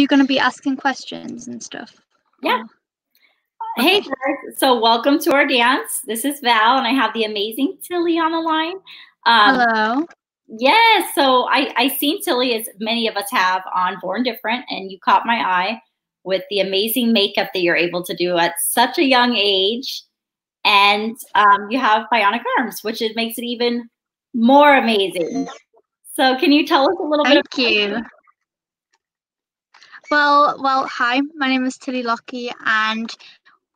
You're going to be asking questions and stuff? Yeah. Okay. Hey guys, so welcome to our dance. This is Val, and I have the amazing Tilly on the line. Hello. Yes, so I seen Tilly, as many of us have, on Born Different, and you caught my eye with the amazing makeup that you're able to do at such a young age. And you have bionic arms, which makes it even more amazing. So can you tell us a little bit about Thank you. Well, hi, my name is Tilly Lockie, and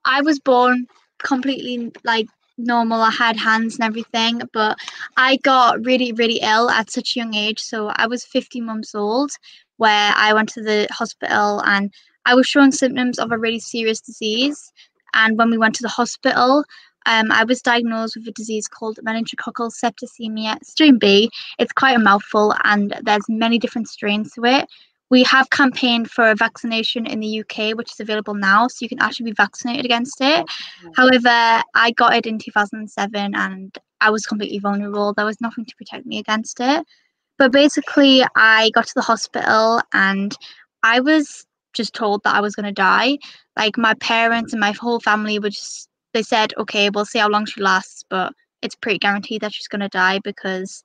I was born completely like normal. I had hands and everything, but I got really, really ill at such a young age. So I was 15 months old, where I went to the hospital and I was showing symptoms of a really serious disease. And when we went to the hospital, I was diagnosed with a disease called meningococcal septicemia strain B. It's quite a mouthful, and there's many different strains to it. We have campaigned for a vaccination in the UK, which is available now, so you can actually be vaccinated against it. However, I got it in 2007 and I was completely vulnerable. There was nothing to protect me against it. But basically, I got to the hospital and I was just told that I was going to die. Like, my parents and my whole family were just, they said, okay, we'll see how long she lasts, but it's pretty guaranteed that she's going to die because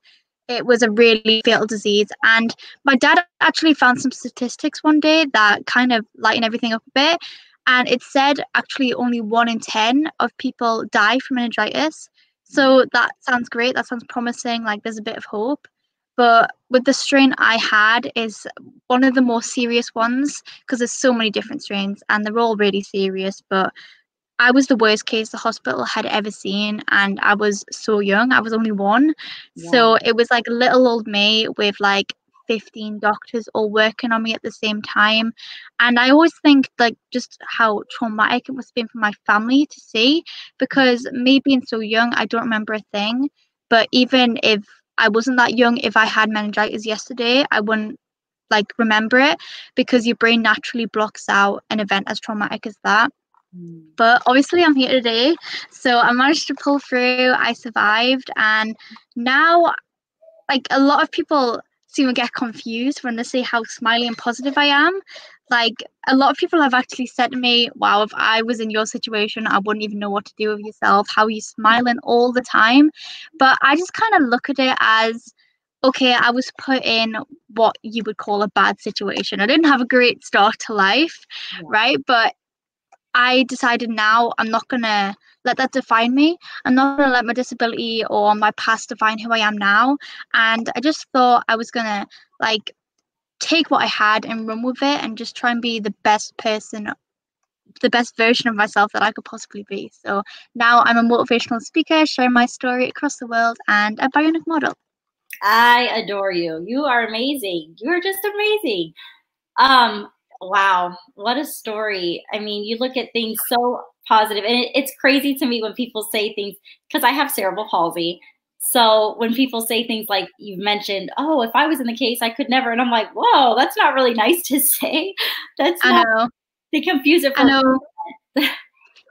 it was a really fatal disease. And my dad actually found some statistics one day that kind of lighten everything up a bit. And it said actually only 1 in 10 of people die from meningitis. So that sounds great. That sounds promising. Like, there's a bit of hope. But with the strain I had is one of the more serious ones because there's so many different strains and they're all really serious. But I was the worst case the hospital had ever seen, and I was so young. I was only 1. Yeah. So it was like little old me with like 15 doctors all working on me at the same time. And I always think like just how traumatic it must have been for my family to see, because me being so young, I don't remember a thing. But even if I wasn't that young, if I had meningitis yesterday, I wouldn't like remember it because your brain naturally blocks out an event as traumatic as that. But obviously I'm here today, so I managed to pull through. I survived, and now like a lot of people seem to get confused when they say how smiley and positive I am. Like, a lot of people have actually said to me, wow, if I was in your situation, I wouldn't even know what to do with yourself. How are you smiling all the time? But I just kind of look at it as, okay, I was put in what you would call a bad situation. I didn't have a great start to life, right? But I decided now I'm not going to let that define me. I'm not going to let my disability or my past define who I am now. And I just thought I was going to like take what I had and run with it and just try and be the best person, the best version of myself that I could possibly be. So now I'm a motivational speaker, sharing my story across the world, and a bionic model. I adore you. You are amazing. You are just amazing. Wow, what a story. I mean, you look at things so positive, and it's crazy to me when people say things, because I have cerebral palsy. So when people say things like you've mentioned, oh, if I was in the case, I could never. And I'm like, whoa, that's not really nice to say. That's I not, know. they confuse it for I know.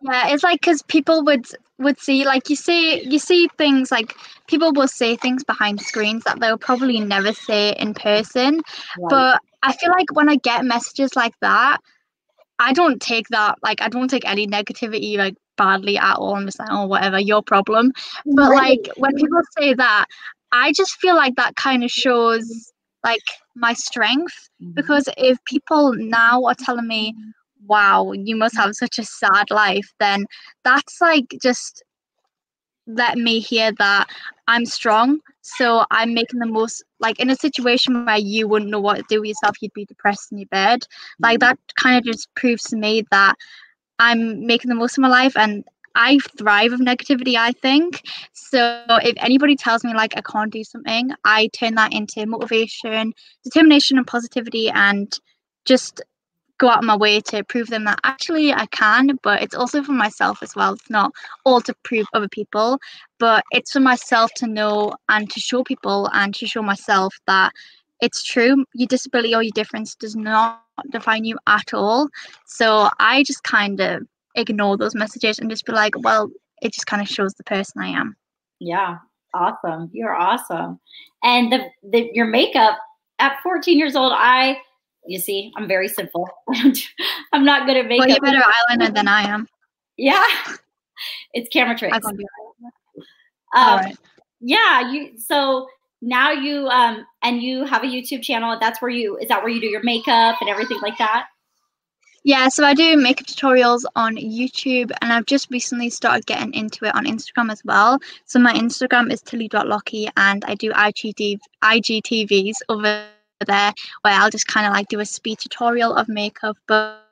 Yeah, it's like because people would see, like, you see things like people will say things behind screens that they'll probably never say in person. Right. But I feel like when I get messages like that, I don't take any negativity like badly at all. I'm just like, oh, whatever, your problem. But like when people say that, I just feel like that kind of shows like my strength, because if people now are telling me, wow, you must have such a sad life, then that's like just let me hear that I'm strong. So I'm making the most, like in a situation where you wouldn't know what to do with yourself, you'd be depressed in your bed. Like that kind of just proves to me that I'm making the most of my life, and I thrive with negativity, I think. So if anybody tells me like I can't do something, I turn that into motivation, determination, and positivity, and just go out of my way to prove them that actually I can. But it's also for myself as well. It's not all to prove other people, but it's for myself to know and to show people and to show myself that it's true. Your disability or your difference does not define you at all. So I just kind of ignore those messages and just be like, well, it just kind of shows the person I am. Yeah, awesome. You're awesome. And your makeup at 14 years old, You see, I'm very simple. I'm not good at makeup. Well, you're better eyeliner than I am. Yeah, it's camera I tricks. can't do eyeliner. All right. Yeah, so now you and you have a YouTube channel. Is that where you do your makeup and everything like that? Yeah, so I do makeup tutorials on YouTube, and I've just recently started getting into it on Instagram as well. So my Instagram is tilly.lockie, and I do IGTVs over there where I'll just kind of like do a speed tutorial of makeup, but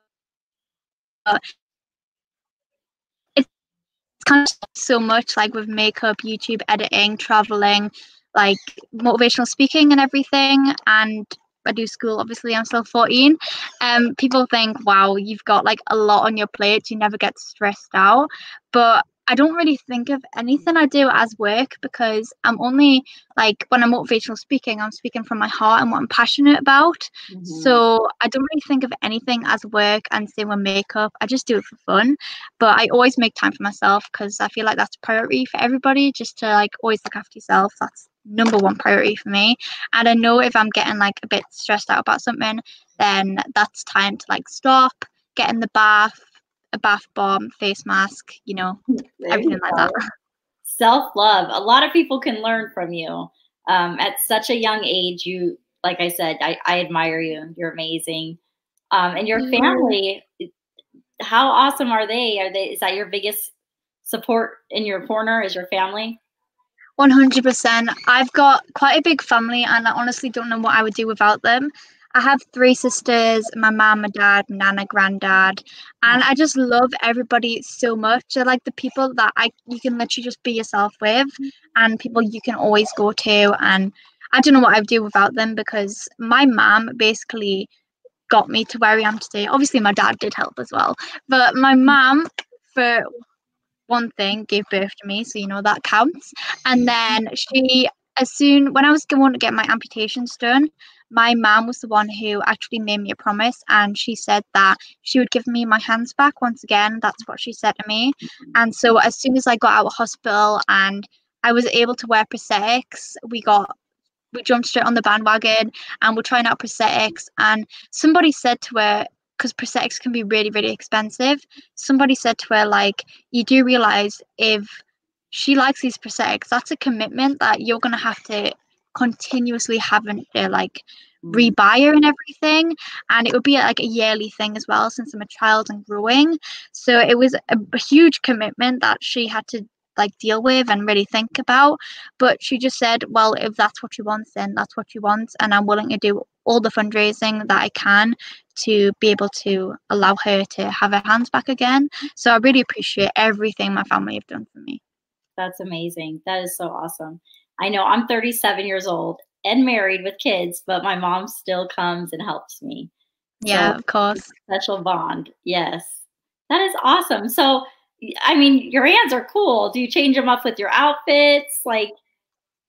it's kind of so much like with makeup, YouTube editing, traveling, like motivational speaking and everything. And I do school, obviously I'm still 14. People think, wow, you've got like a lot on your plate, you never get stressed out. But I don't really think of anything I do as work, because I'm only like, when I'm motivational speaking, I'm speaking from my heart and what I'm passionate about. So I don't really think of anything as work. And same with makeup, I just do it for fun. But I always make time for myself, because I feel like that's a priority for everybody, just to like always look after yourself. That's number one priority for me. And I know if I'm getting like a bit stressed out about something, then that's time to like stop, get in the bath, a bath bomb, face mask, everything like that. Self-love. A lot of people can learn from you. At such a young age, you, like I said, I admire you. You're amazing. And your family, how awesome are they? Is that your biggest support in your corner, is your family? 100%. I've got quite a big family, and I honestly don't know what I would do without them. I have 3 sisters, my mum, my dad, my nana, granddad, and I just love everybody so much. They're like the people that you can literally just be yourself with, and people you can always go to. And I don't know what I would do without them, because my mum basically got me to where I am today. Obviously, my dad did help as well, but my mum, for one thing, gave birth to me, so that counts. And then when I was going to get my amputations done, my mum was the one who actually made me a promise, and she said that she would give me my hands back once again. That's what she said to me. And so as soon as I got out of hospital and I was able to wear prosthetics, we jumped straight on the bandwagon, and we're trying out prosthetics. And somebody said to her, because prosthetics can be really, really expensive, somebody said to her, like, you do realize if she likes these prosthetics, that's a commitment that you're going to have to continuously having to like rebuy her and everything. And it would be like a yearly thing as well, since I'm a child and growing. So it was a huge commitment that she had to like deal with and really think about. But she just said, well, if that's what you want, then that's what you want, and I'm willing to do all the fundraising that I can to be able to allow her to have her hands back again. So I really appreciate everything my family have done for me. That's amazing. That is so awesome. I know I'm 37 years old and married with kids, but my mom still comes and helps me. Yeah, so, of course. Special bond. Yes. That is awesome. So, I mean, your hands are cool. Do you change them up with your outfits? Like,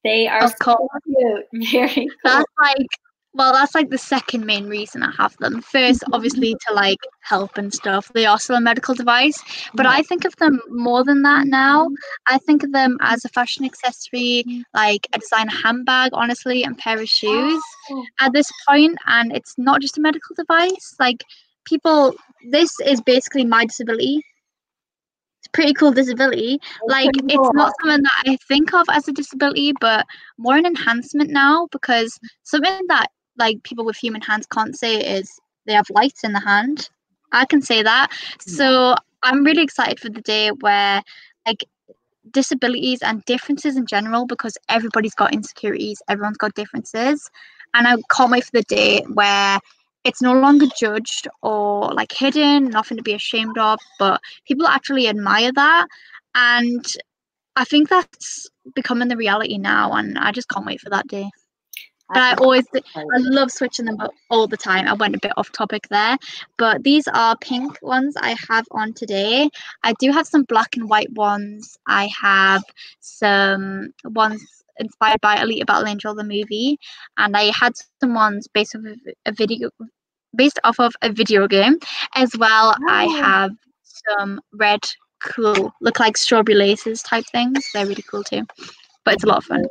they are so cute. Very cool. That's like the second main reason I have them. First, obviously, to like help and stuff. They are still a medical device, but I think of them more than that now. I think of them as a fashion accessory, like a designer handbag, honestly, and pair of shoes at this point. And it's not just a medical device. Like, this is basically my disability. It's pretty cool disability. Like, it's not something that I think of as a disability, but more an enhancement now, because something that like people with human hands can't say is they have lights in the hand. I can say that. So I'm really excited for the day where like disabilities and differences in general, because everybody's got insecurities, everyone's got differences, and I can't wait for the day where it's no longer judged or like hidden, nothing to be ashamed of, but people actually admire that. And I think that's becoming the reality now, and I just can't wait for that day. But I love switching them up all the time. I went a bit off topic there, but these are pink ones I have on today. I do have some black and white ones. I have some ones inspired by Alita Battle Angel, the movie, and I had some ones based off of a video game as well. I have some red, cool, look like strawberry laces type things. They're really cool too, but it's a lot of fun.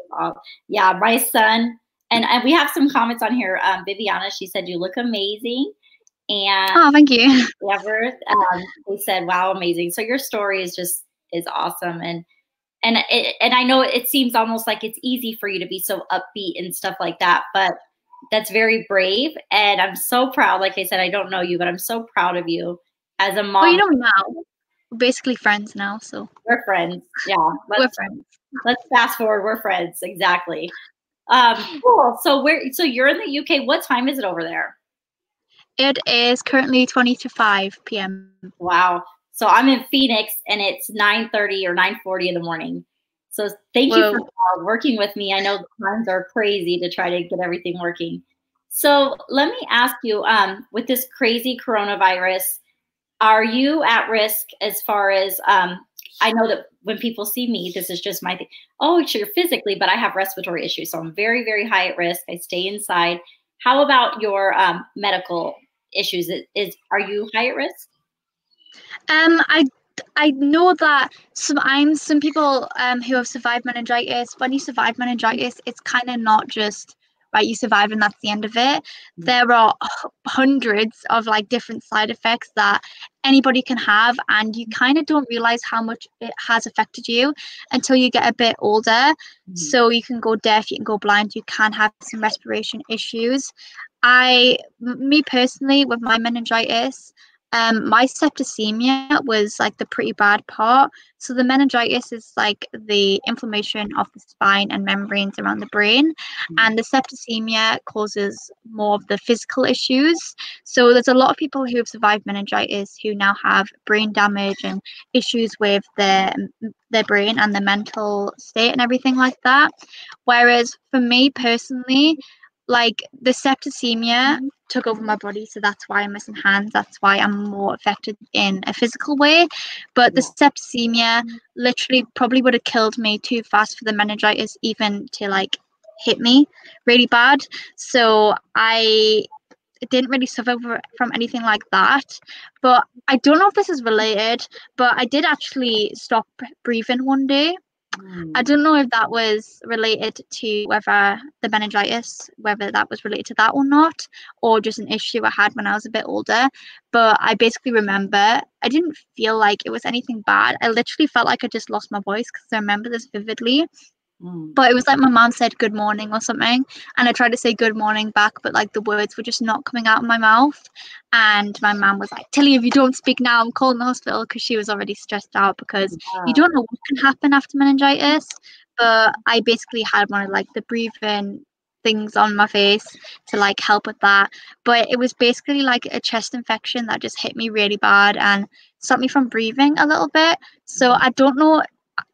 Yeah, my son And we have some comments on here. Viviana, she said, you look amazing. And Oh, thank you. Everett, they said, wow, amazing. So your story is awesome. And I know it seems almost like it's easy for you to be so upbeat and stuff like that, but that's very brave. And I'm so proud. Like I said, I don't know you, but I'm so proud of you as a mom. Well, you know, now we're basically friends now, so we're friends. Yeah. We're friends. Let's fast forward. We're friends. Exactly. Cool. So you're in the UK. What time is it over there? It is currently 20 to 5 p.m. Wow. So I'm in Phoenix and it's 9:30 or 9:40 in the morning. So thank you for working with me. I know the times are crazy to try to get everything working. So let me ask you, with this crazy coronavirus, are you at risk as far as, I know that when people see me, this is just my thing. Oh, sure, physically, but I have respiratory issues. So I'm very, very high at risk. I stay inside. How about your medical issues? Are you high at risk? I know that some people who have survived meningitis, when you survive meningitis, it's kind of not just right, you survive and that's the end of it. There are hundreds of like different side effects that anybody can have, and you kind of don't realize how much it has affected you until you get a bit older. So you can go deaf, you can go blind, you can have some respiration issues. Me personally, with my meningitis, my septicemia was like the pretty bad part. So the meningitis is like the inflammation of the spine and membranes around the brain, and the septicemia causes more of the physical issues. So there's a lot of people who have survived meningitis who now have brain damage and issues with their brain and their mental state and everything like that. Whereas for me personally, like the septicemia took over my body, so that's why I'm missing hands, that's why I'm more affected in a physical way. But the septicemia literally probably would have killed me too fast for the meningitis even to like hit me really bad. So I didn't really suffer from anything like that. But I don't know if this is related, but I did actually stop breathing one day. I don't know if that was related to whether the meningitis, whether that was related to that or not, or just an issue I had when I was a bit older. But I basically remember I didn't feel like it was anything bad. I literally felt like I just lost my voice because I remember this vividly. But it was like my mom said good morning or something, and I tried to say good morning back, but like the words were just not coming out of my mouth. And my mom was like, Tilly, if you don't speak now, I'm calling the hospital, because she was already stressed out because you don't know what can happen after meningitis. But I basically had one of like the breathing things on my face to like help with that. But it was basically like a chest infection that just hit me really bad and stopped me from breathing a little bit. So I don't know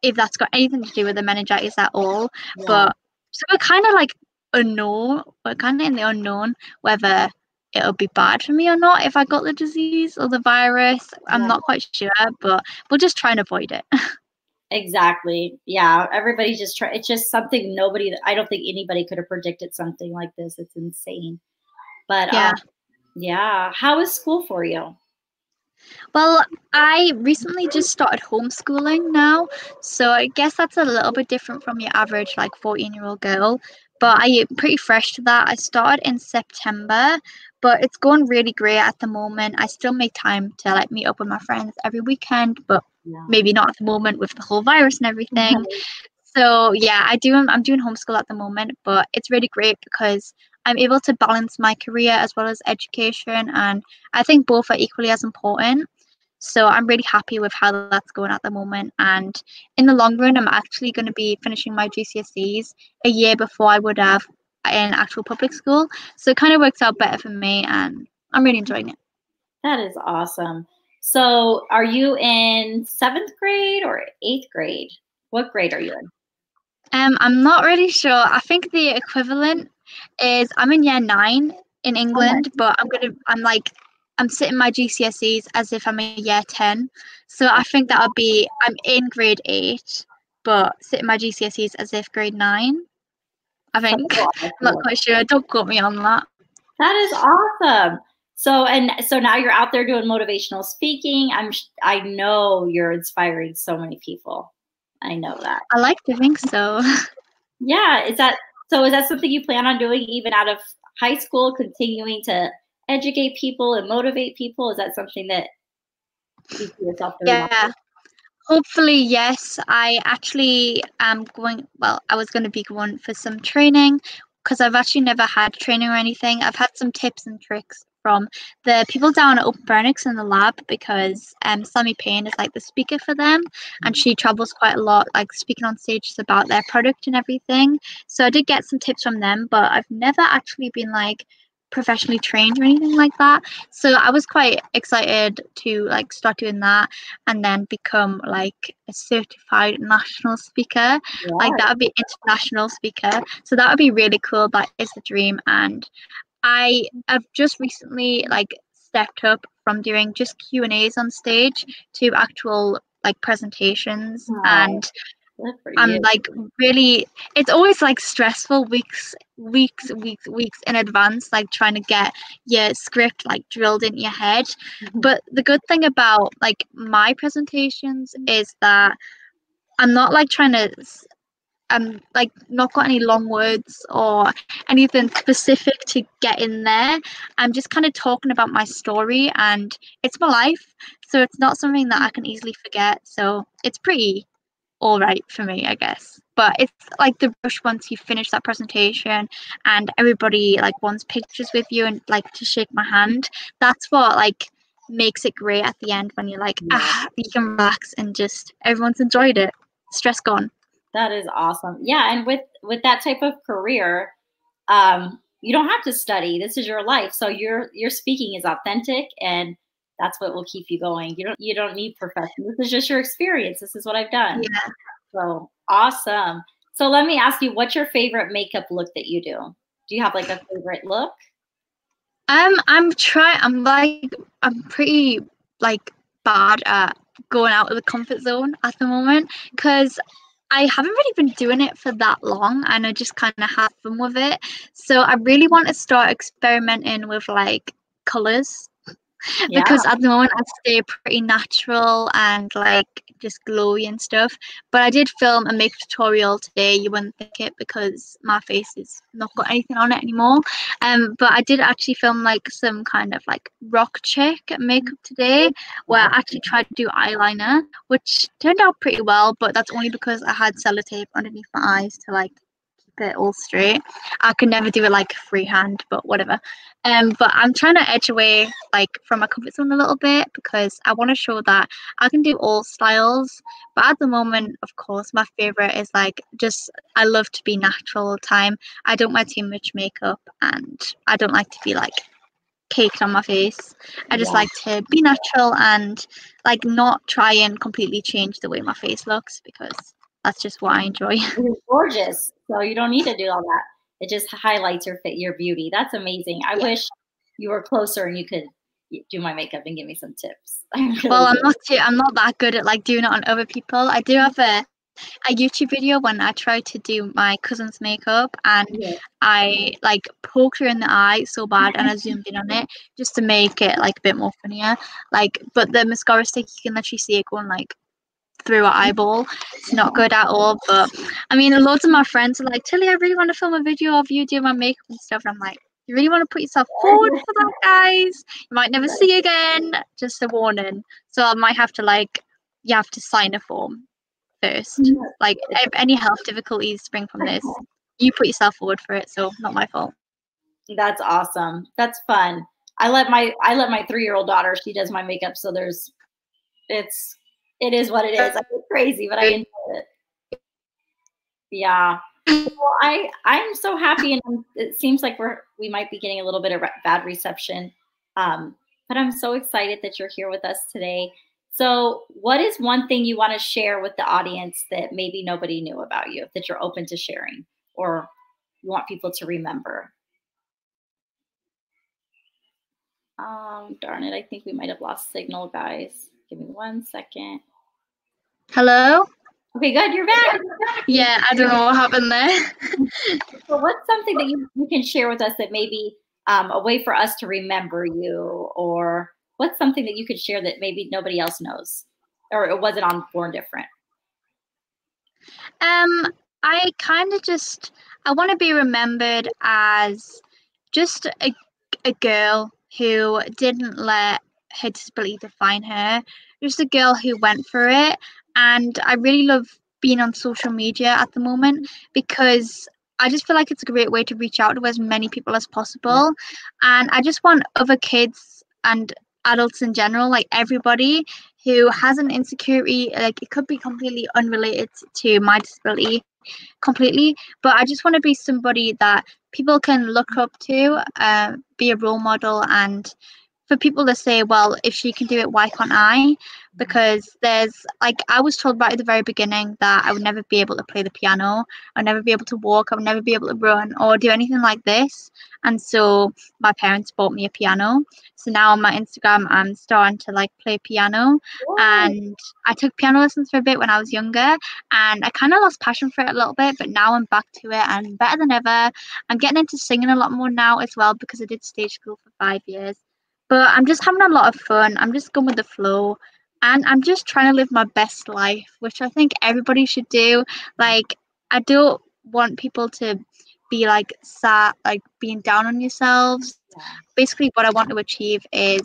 if that's got anything to do with the meningitis at all. But so we're kind of like unknown. We're kind of in the unknown whether it'll be bad for me or not if I got the disease or the virus. I'm not quite sure, but we'll just try and avoid it. Exactly. Yeah. Everybody's just trying. It's just something I don't think anybody could have predicted something like this. It's insane. But yeah. How is school for you? Well, I recently just started homeschooling now, so I guess that's a little bit different from your average like 14-year-old girl. But I'm pretty fresh to that. I started in September, but it's going really great at the moment. I still make time to like meet up with my friends every weekend, but maybe not at the moment with the whole virus and everything. So yeah, I'm doing homeschool at the moment, but it's really great because I'm able to balance my career as well as education, and I think both are equally as important. So I'm really happy with how that's going at the moment. And in the long run, I'm actually going to be finishing my GCSEs a year before I would have in actual public school. So it kind of works out better for me, and I'm really enjoying it. That is awesome. So are you in 7th grade or 8th grade? What grade are you in? I'm not really sure. I think the equivalent is I'm in year 9 in England, but I'm sitting my GCSEs as if I'm in year 10. So I think that would be I'm in grade 8, but sitting my GCSEs as if grade 9. I think. I'm not quite sure. Don't quote me on that. That is awesome. So now you're out there doing motivational speaking. I know you're inspiring so many people. I know that. I like to think so. Yeah, So is that something you plan on doing even out of high school, continuing to educate people and motivate people? Is that something that you see yourself doing? Yeah. Hopefully, yes. I actually am going, well, I was going to be going for some training because I've actually never had training or anything. I've had some tips and tricks from the people down at Bionic in the lab because Sammy Payne is like the speaker for them and she travels quite a lot, like speaking on stages about their product and everything. So I did get some tips from them, but I've never actually been like professionally trained or anything like that. So I was quite excited to like start doing that and then become like a certified national speaker. Like that would be international speaker. So that would be really cool. That is the dream. And I have just recently like stepped up from doing just Q&As on stage to actual like presentations. And I'm like really, it's always like stressful weeks in advance, like trying to get your script like drilled in your head. But the good thing about like my presentations is that I'm not like trying to, like not got any long words or anything specific to get in there. I'm just kind of talking about my story and it's my life. So it's not something that I can easily forget. So it's pretty all right for me, I guess. But it's like the rush once you finish that presentation and everybody like wants pictures with you and like to shake my hand. That's what like makes it great at the end when you're like, you can relax and just everyone's enjoyed it. Stress gone. That is awesome. Yeah, and with that type of career, you don't have to study. This is your life. So your speaking is authentic and that's what will keep you going. You don't need profession. This is just your experience. This is what I've done. Yeah. So awesome. So let me ask you, what's your favorite makeup look that you do? Do you have like a favorite look? I'm pretty like bad at going out of the comfort zone at the moment because I haven't really been doing it for that long and I just kind of have fun with it. So I really want to start experimenting with like colors because at the moment I stay pretty natural and like just glowy and stuff. But I did film a makeup tutorial today. You wouldn't think it because my face is not got anything on it anymore. But I did actually film like some kind of like rock chick makeup today where I actually tried to do eyeliner, which turned out pretty well. But that's only because I had sellotape underneath my eyes to like it all straight. I could never do it like freehand, but whatever. But I'm trying to edge away like from my comfort zone a little bit because I want to show that I can do all styles. But at the moment, of course, my favorite is like just I love to be natural all the time. I don't wear too much makeup and I don't like to be like caked on my face. I just like to be natural and like not try and completely change the way my face looks because that's just what I enjoy. You're gorgeous. So you don't need to do all that. It just highlights your beauty. That's amazing. I wish you were closer and you could do my makeup and give me some tips. Well, I'm not that good at like doing it on other people. I do have a YouTube video when I tried to do my cousin's makeup and I like poked her in the eye so bad and I zoomed in on it just to make it like a bit more funnier. Like, but the mascara stick, you can literally see it going like through her eyeball. It's not good at all. But I mean, loads of my friends are like, Tilly, I really want to film a video of you doing my makeup and stuff. And I'm like, you really want to put yourself forward for that, guys? You might never see you again. Just a warning. So I might have to like, you have to sign a form first. Like, if any health difficulties spring from this, you put yourself forward for it. So not my fault. That's awesome. That's fun. I let my 3-year-old daughter. She does my makeup. So it is what it is. I go crazy, but I enjoy it. Yeah. Well, I'm so happy, and it seems like we might be getting a little bit of bad reception. But I'm so excited that you're here with us today. So what is one thing you want to share with the audience that maybe nobody knew about you, that you're open to sharing, or you want people to remember? Darn it. I think we might have lost signal, guys. Give me 1 second. Hello? Okay, good. You're back. Yeah, I don't know what happened there. So what's something that you can share with us that maybe a way for us to remember you, or what's something that you could share that maybe nobody else knows, or it wasn't on Born Different? I kind of just, I want to be remembered as just a girl who didn't let her disability define her, just a girl who went for it. And I really love being on social media at the moment because I just feel like it's a great way to reach out to as many people as possible. And I just want other kids and adults in general, like everybody who has an insecurity, like it could be completely unrelated to my disability completely, but I just want to be somebody that people can look up to, be a role model, and for people to say, well, if she can do it, why can't I? Because there's like I was told right at the very beginning that I would never be able to play the piano, I'd never be able to walk, I would never be able to run or do anything like this. And so my parents bought me a piano. So now on my Instagram I'm starting to like play piano. And I took piano lessons for a bit when I was younger and I kind of lost passion for it a little bit, but now I'm back to it and better than ever. I'm getting into singing a lot more now as well because I did stage school for 5 years. But I'm just having a lot of fun. I'm just going with the flow. And I'm just trying to live my best life, which I think everybody should do. Like, I don't want people to be like sad, like being down on yourselves. Basically, what I want to achieve is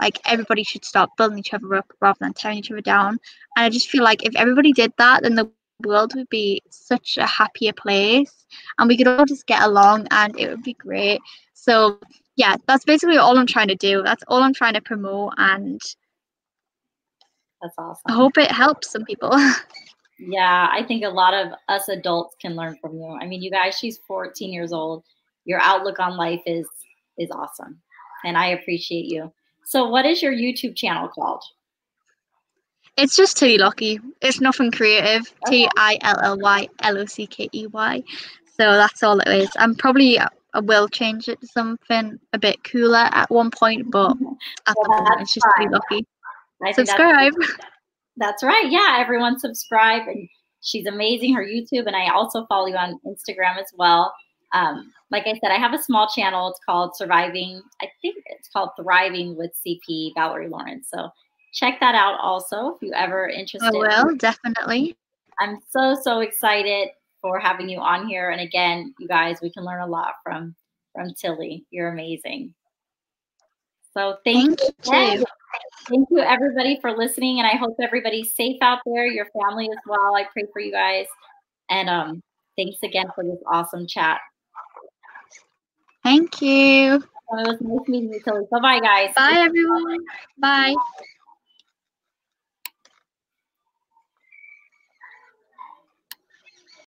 like everybody should start building each other up rather than tearing each other down. And I just feel like if everybody did that, then the world would be such a happier place and we could all just get along and it would be great. So yeah, that's basically all I'm trying to do. That's all I'm trying to promote, and That's awesome. I hope it helps some people. Yeah, I think a lot of us adults can learn from you. I mean, you guys, she's 14 years old. Your outlook on life is awesome, and I appreciate you. So, what is your YouTube channel called? It's just Tilly Lockey. It's nothing creative. Okay. TILLYLOCKEY. So that's all it is. I will change it to something a bit cooler at one point, but at the moment it's just Tilly Lockey. I think Subscribe. that's right. Yeah, everyone subscribe. And she's amazing, her YouTube. And I also follow you on Instagram as well. Like I said, I have a small channel. It's called Surviving. I think it's called Thriving with CP Valerie Lawrence. So check that out also if you ever interested. I will, definitely. I'm so excited for having you on here. And again, you guys, we can learn a lot from Tilly. You're amazing. So thank you. Thank you everybody for listening. And I hope everybody's safe out there, your family as well. I pray for you guys. And thanks again for this awesome chat. Thank you. It was nice meeting you, Tilly. Bye-bye, guys. Bye, everyone. Bye.